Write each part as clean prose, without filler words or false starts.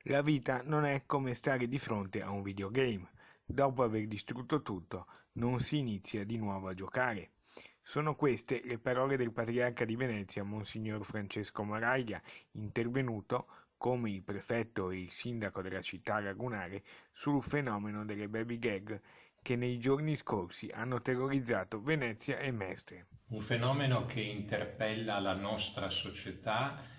La vita non è come stare di fronte a un videogame. Dopo aver distrutto tutto, non si inizia di nuovo a giocare. Sono queste le parole del patriarca di Venezia, Monsignor Francesco Maraglia, intervenuto, come il prefetto e il sindaco della città lagunare, sul fenomeno delle baby gag che nei giorni scorsi hanno terrorizzato Venezia e Mestre. Un fenomeno che interpella la nostra società,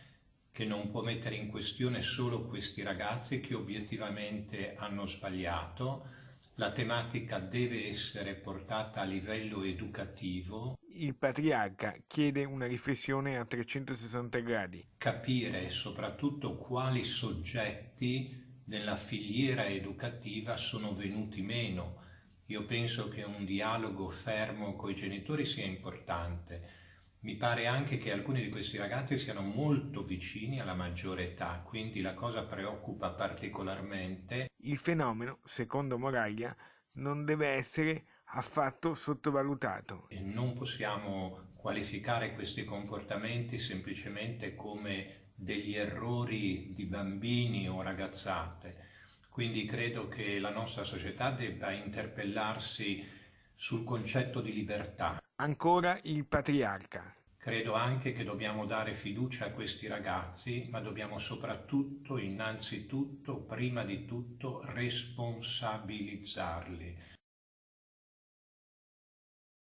che non può mettere in questione solo questi ragazzi che obiettivamente hanno sbagliato. La tematica deve essere portata a livello educativo, Il patriarca chiede una riflessione a 360 gradi. capire soprattutto quali soggetti nella filiera educativa sono venuti meno. Io penso che un dialogo fermo coi genitori sia importante. Mi pare anche che alcuni di questi ragazzi siano molto vicini alla maggiore età, quindi la cosa preoccupa particolarmente. Il fenomeno, secondo Moraglia, non deve essere affatto sottovalutato. E non possiamo qualificare questi comportamenti semplicemente come degli errori di bambini o ragazzate. Quindi credo che la nostra società debba interpellarsi sul concetto di libertà. Ancora il patriarca. Credo anche che dobbiamo dare fiducia a questi ragazzi, ma dobbiamo soprattutto, innanzitutto, prima di tutto, responsabilizzarli.